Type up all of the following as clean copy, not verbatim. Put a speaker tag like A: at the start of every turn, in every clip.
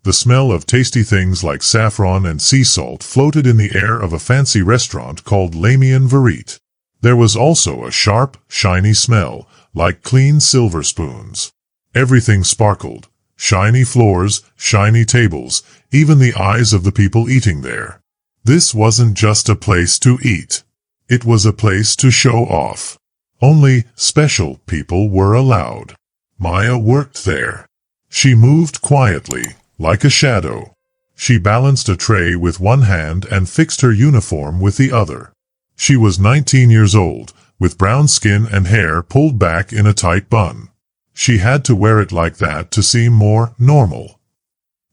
A: The smell of tasty things like saffron and sea salt floated in the air of a fancy restaurant called Lamian Verite. There was also a sharp, shiny smell, like clean silver spoons. Everything sparkled. Shiny floors, shiny tables, even the eyes of the people eating there. This wasn't just a place to eat. It was a place to show off. Only special people were allowed. Maya worked there. She moved quietly, like a shadow. She balanced a tray with one hand and fixed her uniform with the other. She was 19 years old, with brown skin and hair pulled back in a tight bun. She had to wear it like that to seem more normal.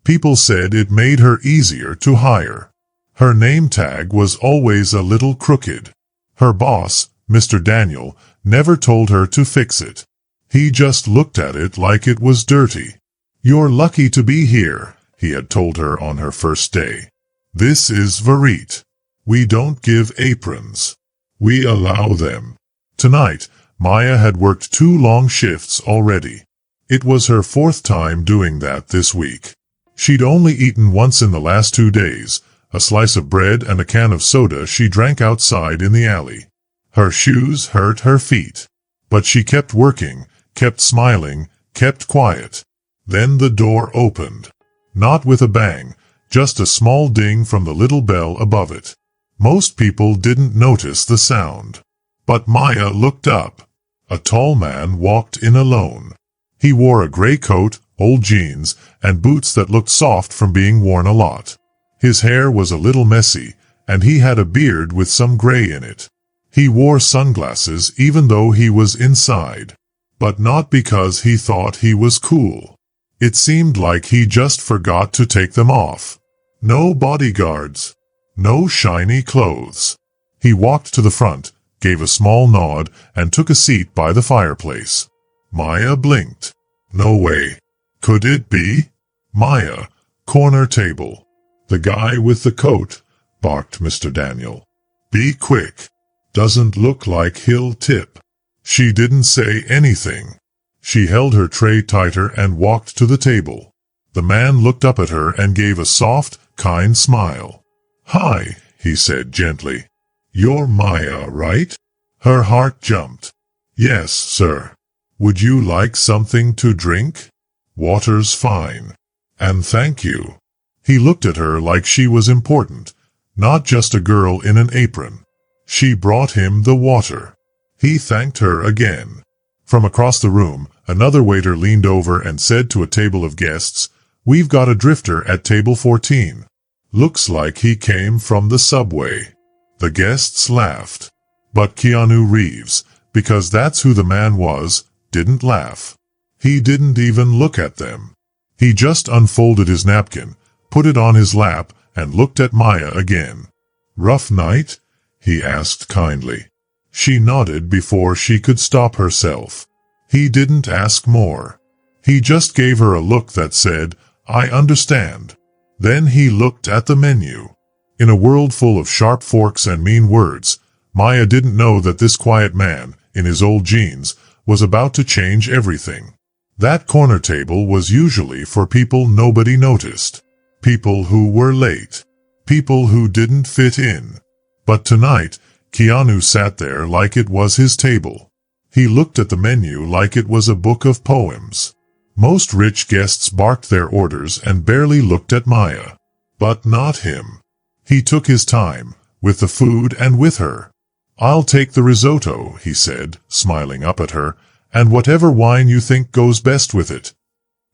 A: People said it made her easier to hire. Her name tag was always a little crooked. Her boss, Mr. Daniel, never told her to fix it. He just looked at it like it was dirty. "You're lucky to be here," he had told her on her first day. "This is Verite. We don't give aprons. We allow them." Tonight, Maya had worked 2 long shifts already. It was her 4th time doing that this week. She'd only eaten once in the last 2 days, a slice of bread and a can of soda she drank outside in the alley. Her shoes hurt her feet. But she kept working, kept smiling, kept quiet. Then the door opened. Not with a bang, just a small ding from the little bell above it. Most people didn't notice the sound. But Maya looked up. A tall man walked in alone. He wore a gray coat, old jeans, and boots that looked soft from being worn a lot. His hair was a little messy, and he had a beard with some gray in it. He wore sunglasses even though he was inside. But not because he thought he was cool. It seemed like he just forgot to take them off. No bodyguards. No shiny clothes. He walked to the front, gave a small nod, and took a seat by the fireplace. Maya blinked. No way. Could it be? Maya, corner table. "The guy with the coat," barked Mr. Daniel. "Be quick. Doesn't look like he'll tip." She didn't say anything. She held her tray tighter and walked to the table. The man looked up at her and gave a soft, kind smile. "Hi," he said gently. "You're Maya, right?" Her heart jumped. "Yes, sir. Would you like something to drink?" "Water's fine. And thank you." He looked at her like she was important, not just a girl in an apron. She brought him the water. He thanked her again. From across the room, another waiter leaned over and said to a table of guests, "We've got a drifter at table 14. Looks like he came from the subway." The guests laughed. But Keanu Reeves, because that's who the man was, didn't laugh. He didn't even look at them. He just unfolded his napkin, put it on his lap, and looked at Maya again. "Rough night?" he asked kindly. She nodded before she could stop herself. He didn't ask more. He just gave her a look that said, "I understand." Then he looked at the menu. In a world full of sharp forks and mean words, Maya didn't know that this quiet man, in his old jeans, was about to change everything. That corner table was usually for people nobody noticed. People who were late. People who didn't fit in. But tonight, Keanu sat there like it was his table. He looked at the menu like it was a book of poems. Most rich guests barked their orders and barely looked at Maya. But not him. He took his time, with the food and with her. "I'll take the risotto," he said, smiling up at her, "and whatever wine you think goes best with it."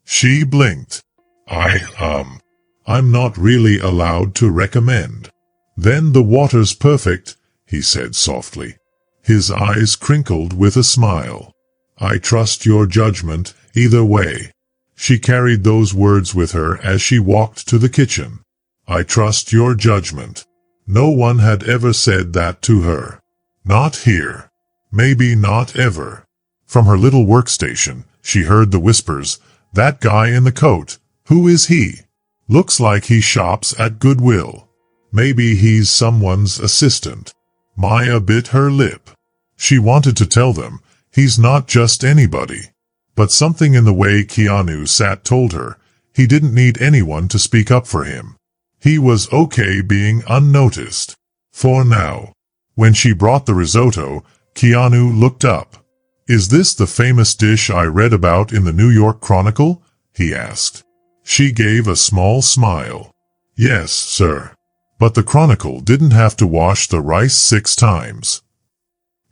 A: She blinked. I'm not really allowed to recommend." "Then the water's perfect," he said softly. His eyes crinkled with a smile. "I trust your judgment, either way." She carried those words with her as she walked to the kitchen. "I trust your judgment." No one had ever said that to her. Not here. Maybe not ever. From her little workstation, she heard the whispers, "That guy in the coat, who is he? Looks like he shops at Goodwill. Maybe he's someone's assistant." Maya bit her lip. She wanted to tell them, he's not just anybody. But something in the way Keanu sat told her, He didn't need anyone to speak up for him. He was okay being unnoticed. For now. When she brought the risotto, Keanu looked up. "Is this the famous dish I read about in the New York Chronicle?" he asked. She gave a small smile. "Yes, sir. But the Chronicle didn't have to wash the rice 6 times.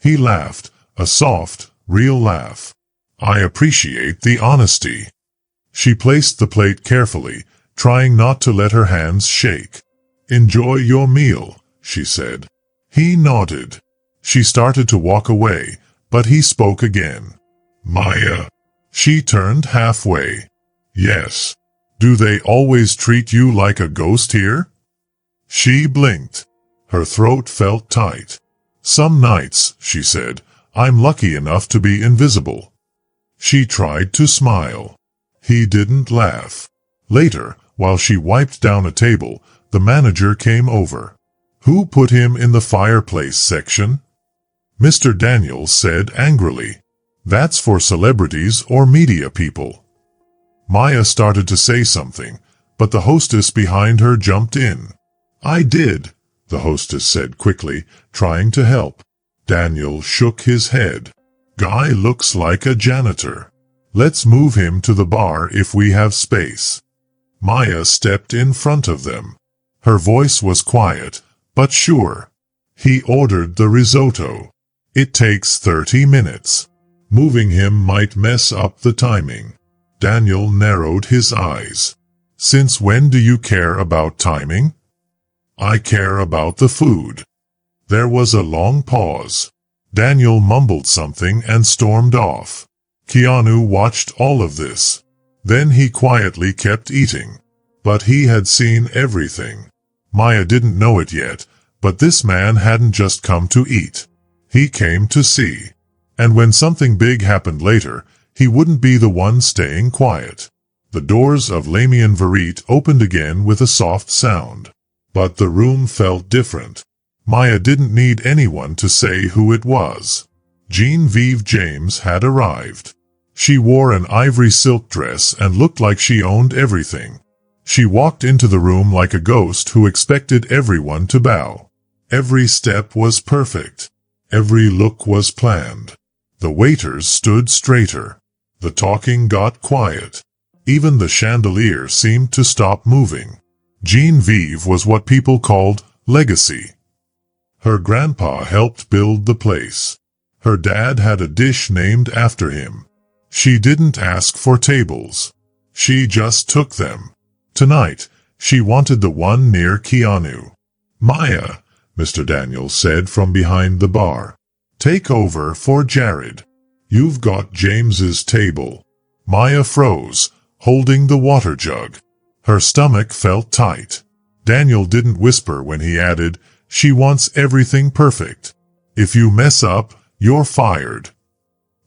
A: He laughed, a soft, real laugh. "I appreciate the honesty." She placed the plate carefully, trying not to let her hands shake. "Enjoy your meal," she said. He nodded. She started to walk away, but he spoke again. "Maya." She turned halfway. "Yes. Do they always treat you like a ghost here?" She blinked. Her throat felt tight. "Some nights," she said, "I'm lucky enough to be invisible." She tried to smile. He didn't laugh. Later, while she wiped down a table, the manager came over. "Who put him in the fireplace section?" Mr. Daniels said angrily. "That's for celebrities or media people." Maya started to say something, but the hostess behind her jumped in. "I did," the hostess said quickly, trying to help. Daniel shook his head. "Guy looks like a janitor. Let's move him to the bar if we have space." Maya stepped in front of them. Her voice was quiet, but sure. "He ordered the risotto. It takes 30 minutes. Moving him might mess up the timing." Daniel narrowed his eyes. "Since when do you care about timing?" "I care about the food." There was a long pause. Daniel mumbled something and stormed off. Keanu watched all of this. Then he quietly kept eating. But he had seen everything. Maya didn't know it yet, but this man hadn't just come to eat. He came to see. And when something big happened later, he wouldn't be the one staying quiet. The doors of Lamian Verite opened again with a soft sound. But the room felt different. Maya didn't need anyone to say who it was. Genevieve James had arrived. She wore an ivory silk dress and looked like she owned everything. She walked into the room like a ghost who expected everyone to bow. Every step was perfect. Every look was planned. The waiters stood straighter. The talking got quiet. Even the chandelier seemed to stop moving. Genevieve was what people called legacy. Her grandpa helped build the place. Her dad had a dish named after him. She didn't ask for tables. She just took them. Tonight, she wanted the one near Keanu. "Maya," Mr. Daniels said from behind the bar. "Take over for Jared. You've got James's table." Maya froze, holding the water jug. Her stomach felt tight. Daniel didn't whisper when he added, "She wants everything perfect. If you mess up, you're fired."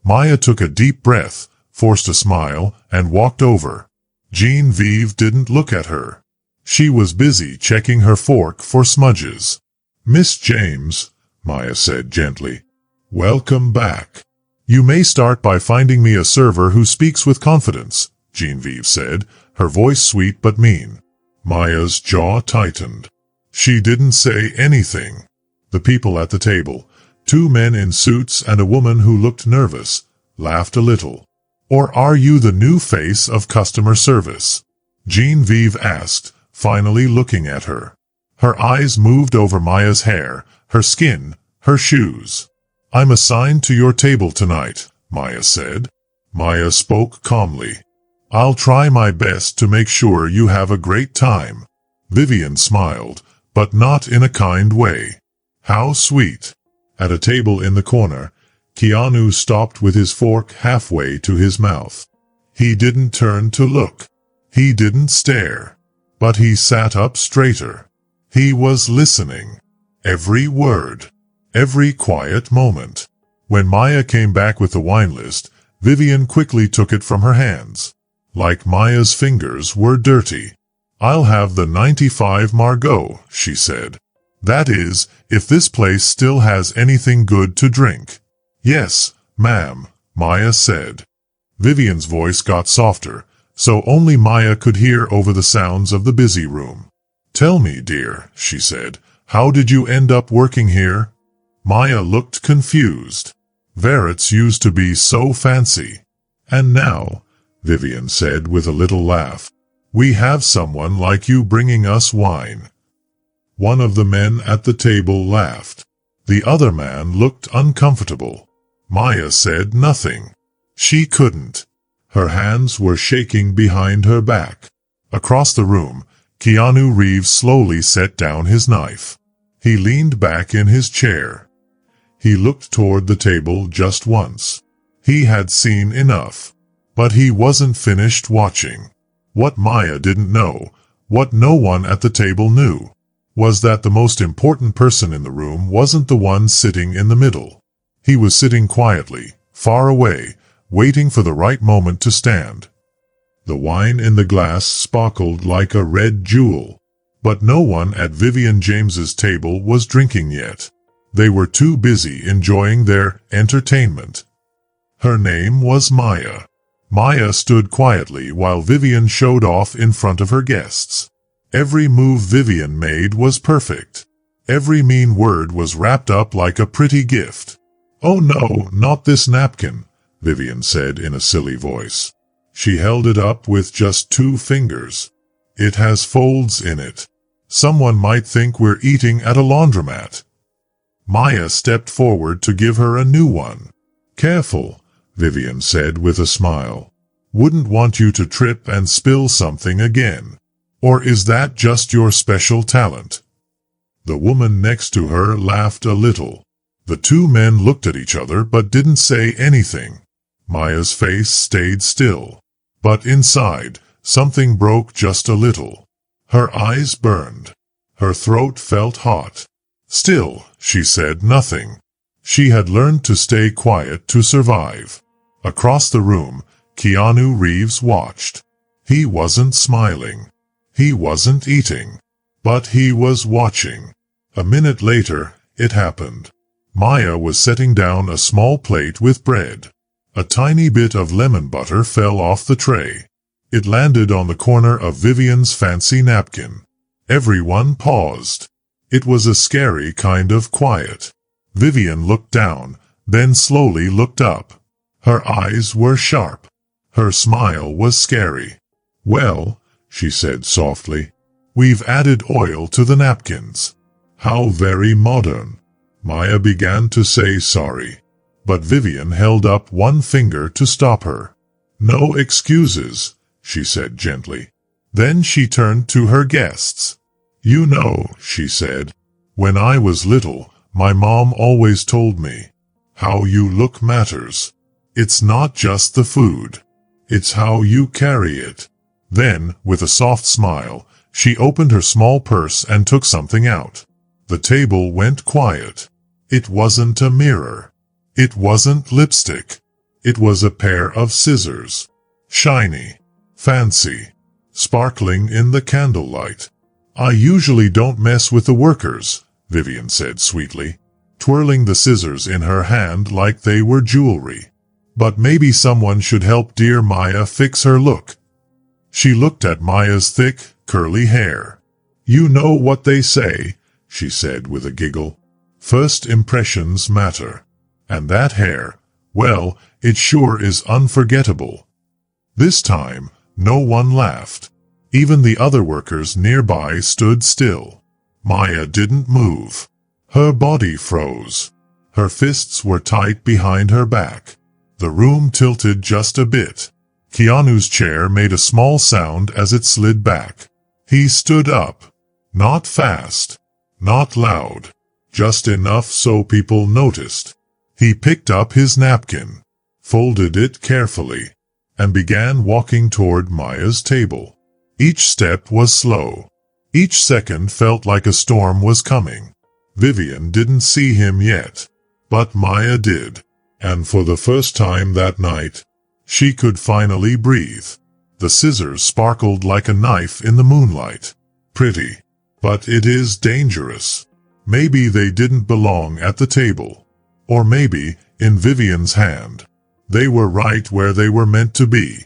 A: Maya took a deep breath, forced a smile, and walked over. Genevieve didn't look at her. She was busy checking her fork for smudges. "Miss James," Maya said gently, "welcome back. You may start by finding me a server who speaks with confidence," Genevieve said, her voice sweet but mean. Maya's jaw tightened. She didn't say anything. The people at the table, 2 men in suits and a woman who looked nervous, laughed a little. "Or are you the new face of customer service?" Genevieve asked, finally looking at her. Her eyes moved over Maya's hair, her skin, her shoes. "I'm assigned to your table tonight," Maya said. Maya spoke calmly. "I'll try my best to make sure you have a great time." Vivian smiled, but not in a kind way. How sweet. At a table in the corner, Keanu stopped with his fork halfway to his mouth. He didn't turn to look. He didn't stare. But he sat up straighter. He was listening. Every word. Every quiet moment. When Maya came back with the wine list, Vivian quickly took it from her hands. Like Maya's fingers were dirty. "I'll have the 95 Margaux," she said. "That is, if this place still has anything good to drink." "Yes, ma'am," Maya said. Vivian's voice got softer, so only Maya could hear over the sounds of the busy room. "Tell me, dear," she said, "how did you end up working here?" Maya looked confused. Waitress used to be so fancy. "And now," Vivian said with a little laugh, "we have someone like you bringing us wine." One of the men at the table laughed. The other man looked uncomfortable. Maya said nothing. She couldn't. Her hands were shaking behind her back. Across the room, Keanu Reeves slowly set down his knife. He leaned back in his chair. He looked toward the table just once. He had seen enough. But he wasn't finished watching. What Maya didn't know, what no one at the table knew, was that the most important person in the room wasn't the one sitting in the middle. He was sitting quietly, far away, waiting for the right moment to stand. The wine in the glass sparkled like a red jewel. But no one at Vivian James's table was drinking yet. They were too busy enjoying their entertainment. Her name was Maya. Maya stood quietly while Vivian showed off in front of her guests. Every move Vivian made was perfect. Every mean word was wrapped up like a pretty gift. "Oh no, not this napkin," Vivian said in a silly voice. She held it up with just 2 fingers. "It has folds in it. Someone might think we're eating at a laundromat." Maya stepped forward to give her a new one. "Careful," Vivian said with a smile. "Wouldn't want you to trip and spill something again. Or is that just your special talent?" The woman next to her laughed a little. The 2 men looked at each other but didn't say anything. Maya's face stayed still. But inside, something broke just a little. Her eyes burned. Her throat felt hot. Still, she said nothing. She had learned to stay quiet to survive. Across the room, Keanu Reeves watched. He wasn't smiling. He wasn't eating. But he was watching. A minute later, it happened. Maya was setting down a small plate with bread. A tiny bit of lemon butter fell off the tray. It landed on the corner of Vivian's fancy napkin. Everyone paused. It was a scary kind of quiet. Vivian looked down, then slowly looked up. Her eyes were sharp. Her smile was scary. "Well," she said softly, "we've added oil to the napkins." "How very modern." Maya began to say sorry. But Vivian held up one finger to stop her. "No excuses," she said gently. Then she turned to her guests. "You know," she said, "when I was little, my mom always told me, how you look matters. It's not just the food. It's how you carry it." Then, with a soft smile, she opened her small purse and took something out. The table went quiet. It wasn't a mirror. It wasn't lipstick. It was a pair of scissors. Shiny. Fancy. Sparkling in the candlelight. "I usually don't mess with the workers," Vivian said sweetly, twirling the scissors in her hand like they were jewelry. "But maybe someone should help dear Maya fix her look." She looked at Maya's thick, curly hair. "You know what they say," she said with a giggle. "First impressions matter. And that hair, well, it sure is unforgettable." This time, no one laughed. Even the other workers nearby stood still. Maya didn't move. Her body froze. Her fists were tight behind her back. The room tilted just a bit. Keanu's chair made a small sound as it slid back. He stood up. Not fast. Not loud. Just enough so people noticed. He picked up his napkin, folded it carefully, and began walking toward Maya's table. Each step was slow. Each second felt like a storm was coming. Vivian didn't see him yet, but Maya did, and for the first time that night, she could finally breathe. The scissors sparkled like a knife in the moonlight. Pretty, but it is dangerous. Maybe they didn't belong at the table. Or maybe, in Vivian's hand, they were right where they were meant to be.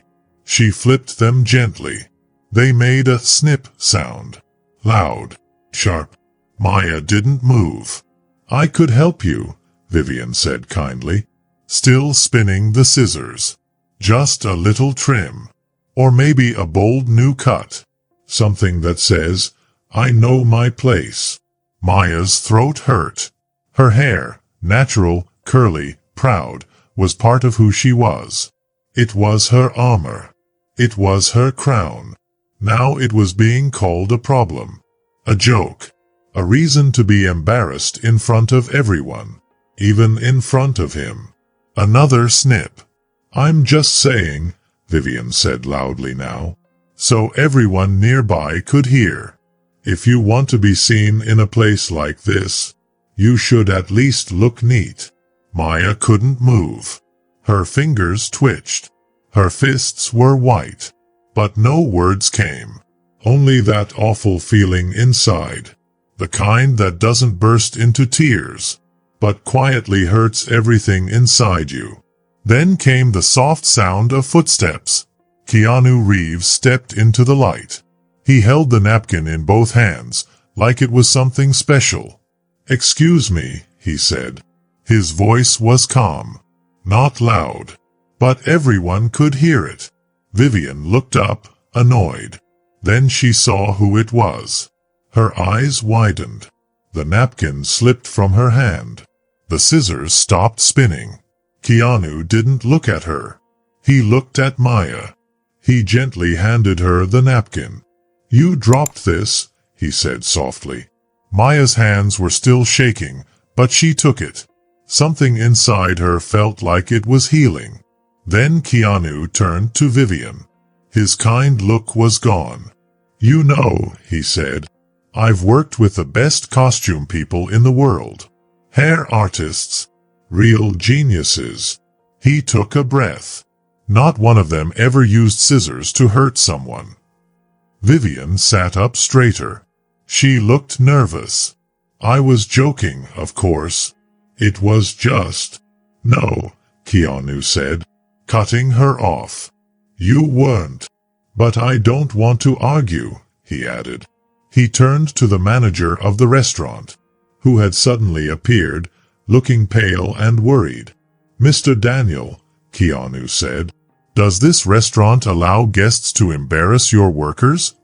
A: She flipped them gently. They made a snip sound. Loud. Sharp. Maya didn't move. I could help you, Vivian said kindly, still spinning the scissors. Just a little trim. Or maybe a bold new cut. Something that says, I know my place. Maya's throat hurt. Her hair, natural, curly, proud, was part of who she was. It was her armor. It was her crown. Now it was being called a problem. A joke. A reason to be embarrassed in front of everyone. Even in front of him. Another snip. I'm just saying, Vivian said loudly now, so everyone nearby could hear. If you want to be seen in a place like this, you should at least look neat. Maya couldn't move. Her fingers twitched. Her fists were white. But no words came. Only that awful feeling inside. The kind that doesn't burst into tears, but quietly hurts everything inside you. Then came the soft sound of footsteps. Keanu Reeves stepped into the light. He held the napkin in both hands, like it was something special. Excuse me, he said. His voice was calm. Not loud. But everyone could hear it. Vivian looked up, annoyed. Then she saw who it was. Her eyes widened. The napkin slipped from her hand. The scissors stopped spinning. Keanu didn't look at her. He looked at Maya. He gently handed her the napkin. You dropped this, he said softly. Maya's hands were still shaking, but she took it. Something inside her felt like it was healing. Then Keanu turned to Vivian. His kind look was gone. You know, he said, I've worked with the best costume people in the world. Hair artists. Real geniuses. He took a breath. Not one of them ever used scissors to hurt someone. Vivian sat up straighter. She looked nervous. I was joking, of course. It was just... No, Keanu said, cutting her off. You weren't. But I don't want to argue, he added. He turned to the manager of the restaurant, who had suddenly appeared, looking pale and worried. Mr. Daniel, Keanu said, does this restaurant allow guests to embarrass your workers?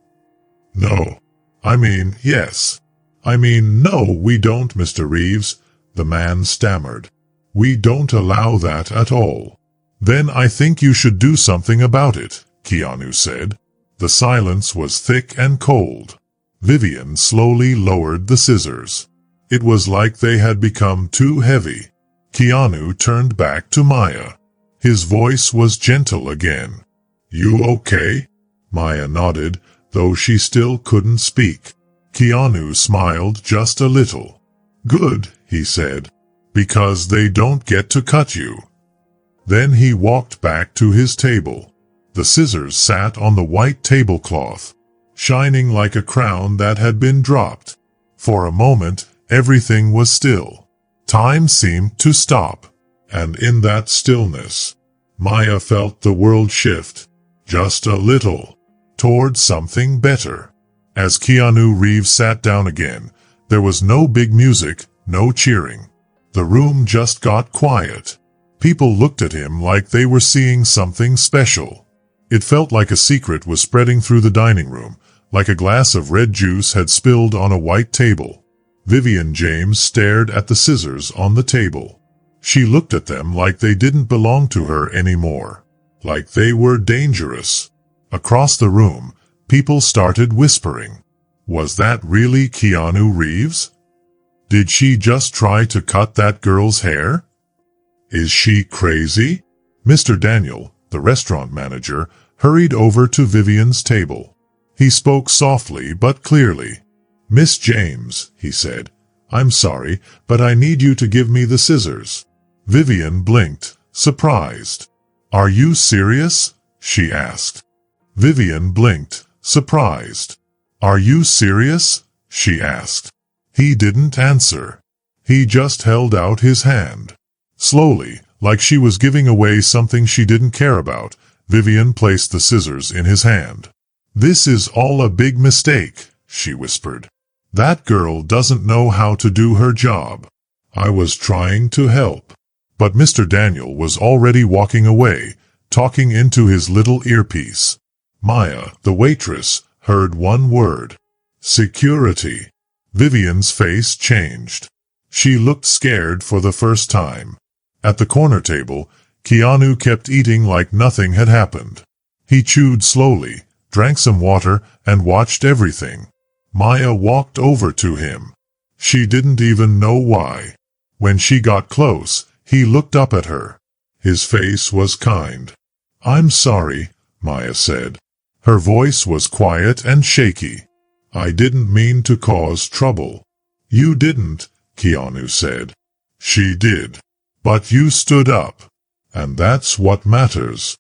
A: No. I mean, yes. I mean, no, we don't, Mr. Reeves, the man stammered. We don't allow that at all. Then I think you should do something about it, Keanu said. The silence was thick and cold. Vivian slowly lowered the scissors. It was like they had become too heavy. Keanu turned back to Maya. His voice was gentle again. You okay? Maya nodded, though she still couldn't speak. Keanu smiled just a little. Good, he said, because they don't get to cut you. Then he walked back to his table. The scissors sat on the white tablecloth, shining like a crown that had been dropped. For a moment, everything was still. Time seemed to stop. And in that stillness, Maya felt the world shift, just a little, toward something better. As Keanu Reeves sat down again, there was no big music, no cheering. The room just got quiet. People looked at him like they were seeing something special. It felt like a secret was spreading through the dining room, like a glass of red juice had spilled on a white table. Vivian James stared at the scissors on the table. She looked at them like they didn't belong to her anymore, like they were dangerous. Across the room, people started whispering. Was that really Keanu Reeves? Did she just try to cut that girl's hair? Is she crazy? Mr. Daniel, the restaurant manager, hurried over to Vivian's table. He spoke softly but clearly. Miss James, he said, I'm sorry, but I need you to give me the scissors. Vivian blinked, surprised. Are you serious? She asked. Vivian blinked, surprised. Are you serious? She asked. He didn't answer. He just held out his hand. Slowly, like she was giving away something she didn't care about, Vivian placed the scissors in his hand. "This is all a big mistake," she whispered. "That girl doesn't know how to do her job. I was trying to help." But Mr. Daniel was already walking away, talking into his little earpiece. Maya, the waitress, heard one word. "Security." Vivian's face changed. She looked scared for the first time. At the corner table, Keanu kept eating like nothing had happened. He chewed slowly, drank some water, and watched everything. Maya walked over to him. She didn't even know why. When she got close, he looked up at her. His face was kind. "I'm sorry," Maya said. Her voice was quiet and shaky. "I didn't mean to cause trouble." "You didn't," Keanu said. "She did. But you stood up. And that's what matters."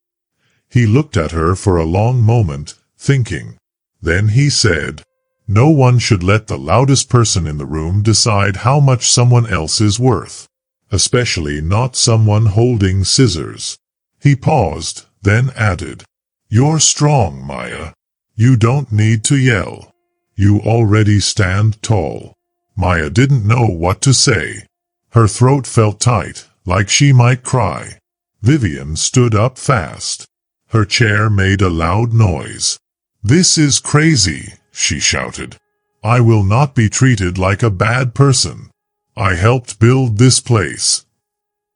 A: He looked at her for a long moment, thinking. Then he said, "No one should let the loudest person in the room decide how much someone else is worth. Especially not someone holding scissors." He paused, then added, "You're strong, Maya. You don't need to yell. You already stand tall." Maya didn't know what to say. Her throat felt tight, like she might cry. Vivian stood up fast. Her chair made a loud noise. "This is crazy," she shouted. "I will not be treated like a bad person. I helped build this place."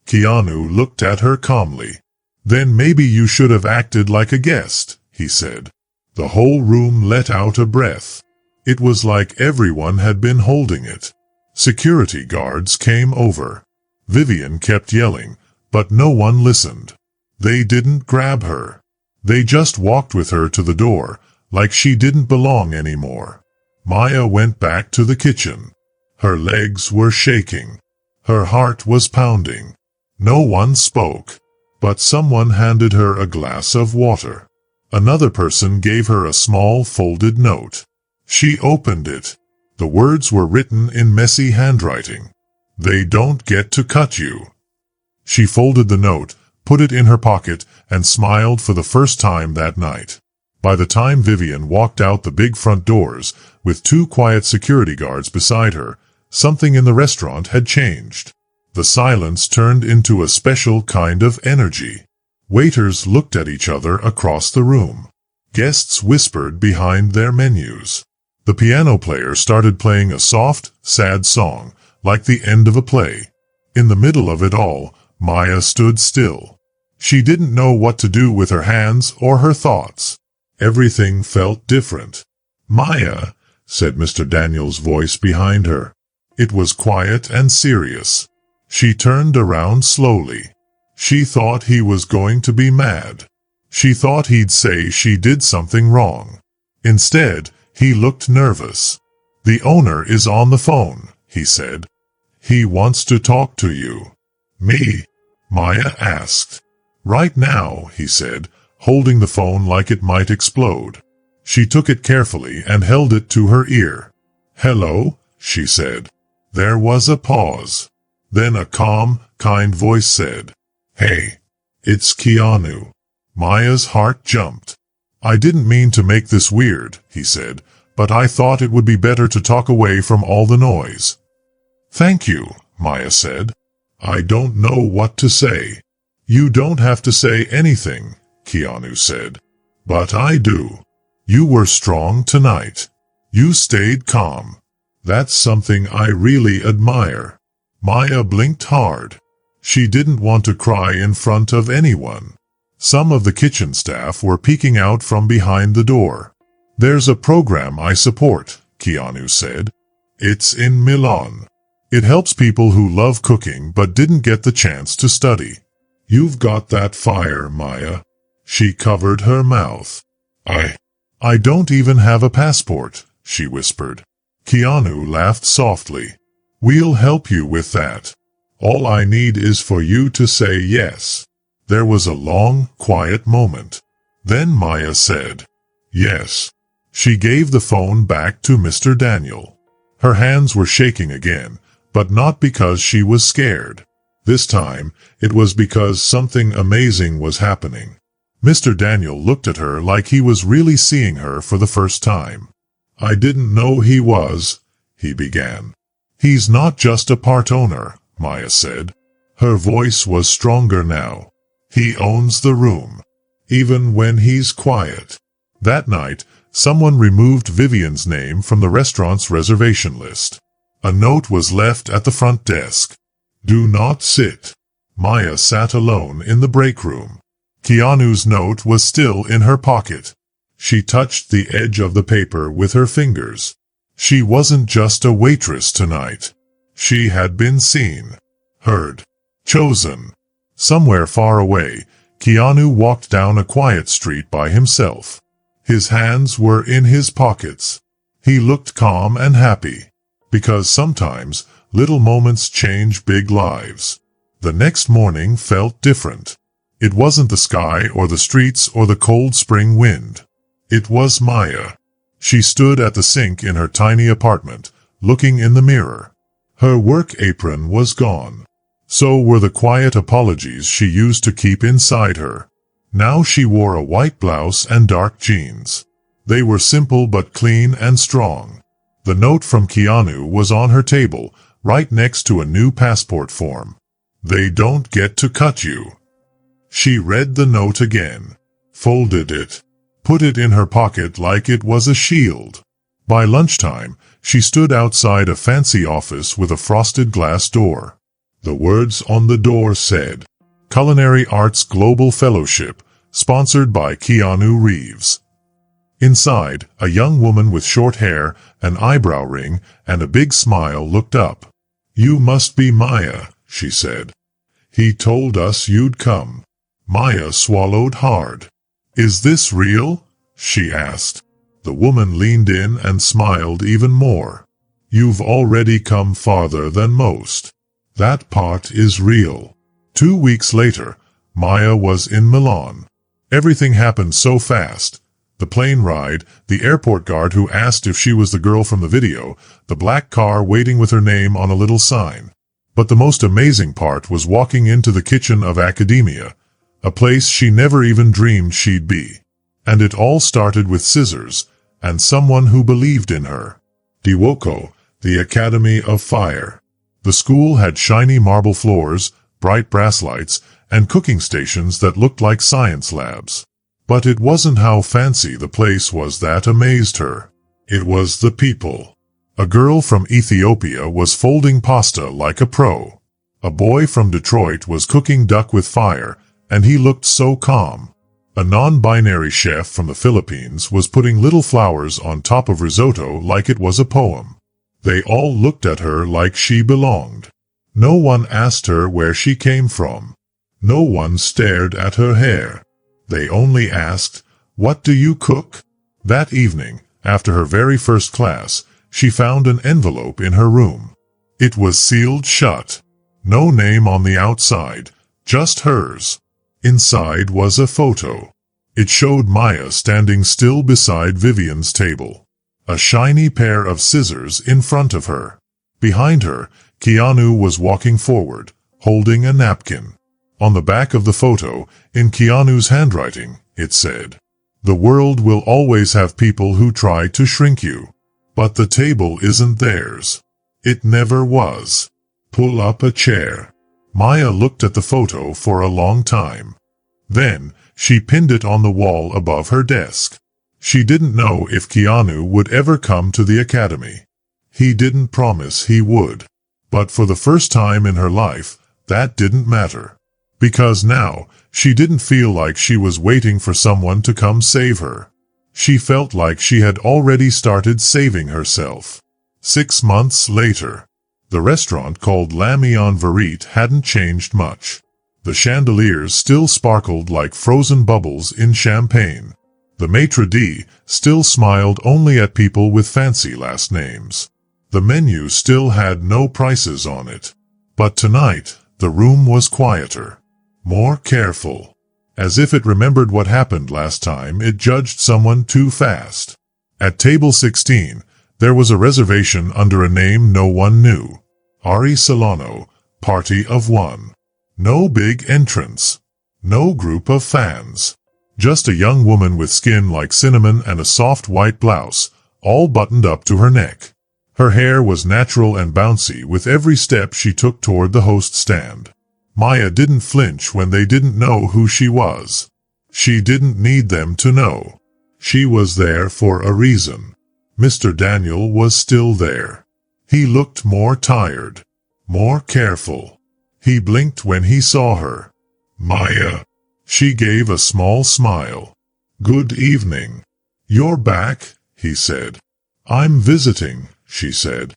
A: Keanu looked at her calmly. "Then maybe you should have acted like a guest," he said. The whole room let out a breath. It was like everyone had been holding it. Security guards came over. Vivian kept yelling, but no one listened. They didn't grab her. They just walked with her to the door, like she didn't belong anymore. Maya went back to the kitchen. Her legs were shaking. Her heart was pounding. No one spoke, but someone handed her a glass of water. Another person gave her a small folded note. She opened it. The words were written in messy handwriting. "They don't get to cut you." She folded the note, put it in her pocket, and smiled for the first time that night. By the time Vivian walked out the big front doors, with two quiet security guards beside her, something in the restaurant had changed. The silence turned into a special kind of energy. Waiters looked at each other across the room. Guests whispered behind their menus. The piano player started playing a soft, sad song, like the end of a play. In the middle of it all, Maya stood still. She didn't know what to do with her hands or her thoughts. Everything felt different. "Maya," said Mr. Daniel's voice behind her. It was quiet and serious. She turned around slowly. She thought he was going to be mad. She thought he'd say she did something wrong. Instead, he looked nervous. "The owner is on the phone," he said. "He wants to talk to you." "Me?" Maya asked. "Right now," he said, holding the phone like it might explode. She took it carefully and held it to her ear. "Hello," she said. There was a pause. Then a calm, kind voice said, "Hey, it's Keanu." Maya's heart jumped. "I didn't mean to make this weird," he said, "but I thought it would be better to talk away from all the noise." "Thank you," Maya said. "I don't know what to say." "You don't have to say anything," Keanu said. "But I do. You were strong tonight. You stayed calm. That's something I really admire." Maya blinked hard. She didn't want to cry in front of anyone. Some of the kitchen staff were peeking out from behind the door. "There's a program I support," Keanu said. "It's in Milan. It helps people who love cooking but didn't get the chance to study." "You've got that fire, Maya." She covered her mouth. I don't even have a passport," she whispered. Keanu laughed softly. "We'll help you with that. All I need is for you to say yes." There was a long, quiet moment. Then Maya said, "Yes." She gave the phone back to Mr. Daniel. Her hands were shaking again, but not because she was scared. This time, it was because something amazing was happening. Mr. Daniel looked at her like he was really seeing her for the first time. "I didn't know he was," he began. "He's not just a part owner," Maya said. Her voice was stronger now. "He owns the room. Even when he's quiet." That night, someone removed Vivian's name from the restaurant's reservation list. A note was left at the front desk. "Do not sit." Maya sat alone in the break room. Keanu's note was still in her pocket. She touched the edge of the paper with her fingers. She wasn't just a waitress tonight. She had been seen, heard, chosen. Somewhere far away, Keanu walked down a quiet street by himself. His hands were in his pockets. He looked calm and happy. Because sometimes, little moments change big lives. The next morning felt different. It wasn't the sky or the streets or the cold spring wind. It was Maya. She stood at the sink in her tiny apartment, looking in the mirror. Her work apron was gone. So were the quiet apologies she used to keep inside her. Now she wore a white blouse and dark jeans. They were simple but clean and strong. The note from Keanu was on her table, right next to a new passport form. "They don't get to cut you." She read the note again, folded it, put it in her pocket like it was a shield. By lunchtime, she stood outside a fancy office with a frosted glass door. The words on the door said, "Culinary Arts Global Fellowship, sponsored by Keanu Reeves." Inside, a young woman with short hair, an eyebrow ring, and a big smile looked up. "You must be Maya," she said. "He told us you'd come." Maya swallowed hard. "Is this real?" she asked. The woman leaned in and smiled even more. "You've already come farther than most. That part is real." 2 weeks later, Maya was in Milan. Everything happened so fast. The plane ride, the airport guard who asked if she was the girl from the video, the black car waiting with her name on a little sign. But the most amazing part was walking into the kitchen of academia, a place she never even dreamed she'd be. And it all started with scissors, and someone who believed in her. Diwoko, the Academy of Fire. The school had shiny marble floors, bright brass lights, and cooking stations that looked like science labs. But it wasn't how fancy the place was that amazed her. It was the people. A girl from Ethiopia was folding pasta like a pro. A boy from Detroit was cooking duck with fire, and he looked so calm. A non-binary chef from the Philippines was putting little flowers on top of risotto like it was a poem. They all looked at her like she belonged. No one asked her where she came from. No one stared at her hair. They only asked, "What do you cook?" That evening, after her very first class, she found an envelope in her room. It was sealed shut. No name on the outside, just hers. Inside was a photo. It showed Maya standing still beside Vivian's table. A shiny pair of scissors in front of her. Behind her, Keanu was walking forward, holding a napkin. On the back of the photo, in Keanu's handwriting, it said, "The world will always have people who try to shrink you. But the table isn't theirs. It never was. Pull up a chair." Maya looked at the photo for a long time. Then, she pinned it on the wall above her desk. She didn't know if Keanu would ever come to the academy. He didn't promise he would. But for the first time in her life, that didn't matter. Because now, she didn't feel like she was waiting for someone to come save her. She felt like she had already started saving herself. 6 months later, the restaurant called Lamian Verite hadn't changed much. The chandeliers still sparkled like frozen bubbles in champagne. The maitre d' still smiled only at people with fancy last names. The menu still had no prices on it. But tonight, the room was quieter. More careful. As if it remembered what happened last time it judged someone too fast. At table 16, there was a reservation under a name no one knew. Ari Solano, Party of One. No big entrance. No group of fans. Just a young woman with skin like cinnamon and a soft white blouse, all buttoned up to her neck. Her hair was natural and bouncy with every step she took toward the host stand. Maya didn't flinch when they didn't know who she was. She didn't need them to know. She was there for a reason. Mr. Daniel was still there. He looked more tired, more careful. He blinked when he saw her. Maya. She gave a small smile. Good evening. You're back, he said. I'm visiting, she said.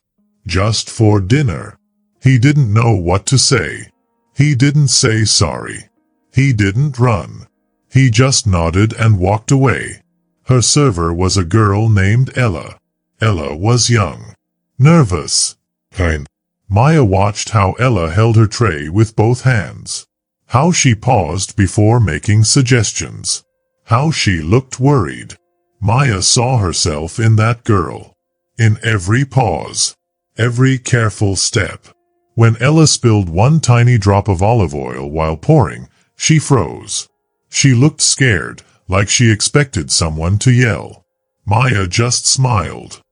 A: Just for dinner. He didn't know what to say. He didn't say sorry. He didn't run. He just nodded and walked away. Her server was a girl named Ella. Ella was young. Nervous. Kind. Maya watched how Ella held her tray with both hands. How she paused before making suggestions. How she looked worried. Maya saw herself in that girl. In every pause. Every careful step. When Ella spilled one tiny drop of olive oil while pouring, she froze. She looked scared, like she expected someone to yell. Maya just smiled.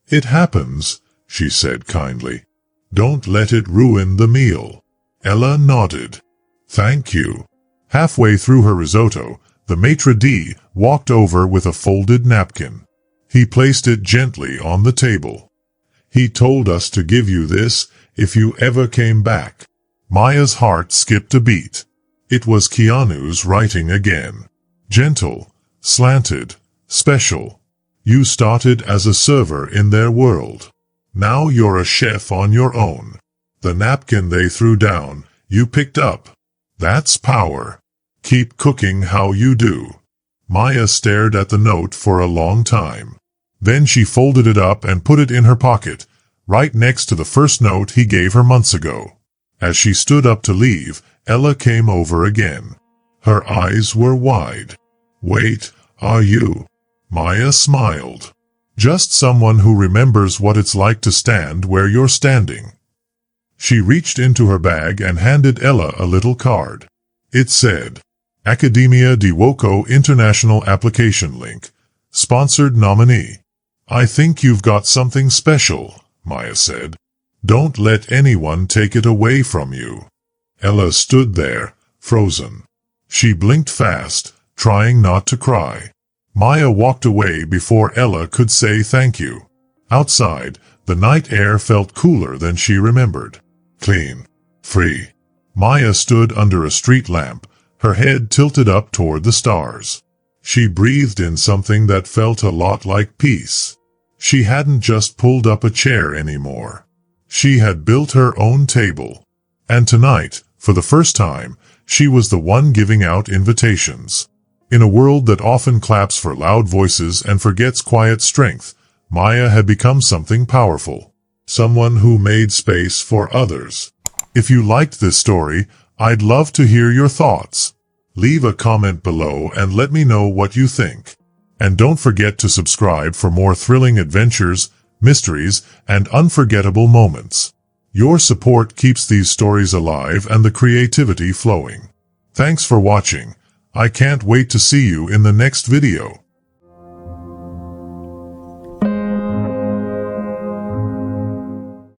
A: It happens, she said kindly. Don't let it ruin the meal. Ella nodded. Thank you. Halfway through her risotto, the maitre d' walked over with a folded napkin. He placed it gently on the table. He told us to give you this if you ever came back. Maya's heart skipped a beat. It was Keanu's writing again. Gentle, slanted, special. You started as a server in their world. Now you're a chef on your own. The napkin they threw down, you picked up. That's power. Keep cooking how you do. Maya stared at the note for a long time. Then she folded it up and put it in her pocket, right next to the first note he gave her months ago. As she stood up to leave, Ella came over again. Her eyes were wide. Wait, are you? Maya smiled. Just someone who remembers what it's like to stand where you're standing. She reached into her bag and handed Ella a little card. It said, Academia di Woco International Application Link. Sponsored nominee. I think you've got something special, Maya said. Don't let anyone take it away from you. Ella stood there, frozen. She blinked fast, trying not to cry. Maya walked away before Ella could say thank you. Outside, the night air felt cooler than she remembered. Clean. Free. Maya stood under a street lamp, her head tilted up toward the stars. She breathed in something that felt a lot like peace. She hadn't just pulled up a chair anymore. She had built her own table. And tonight, for the first time, she was the one giving out invitations. In a world that often claps for loud voices and forgets quiet strength, Maya had become something powerful. Someone who made space for others. If you liked this story, I'd love to hear your thoughts. Leave a comment below and let me know what you think. And don't forget to subscribe for more thrilling adventures, mysteries, and unforgettable moments. Your support keeps these stories alive and the creativity flowing. Thanks for watching. I can't wait to see you in the next video.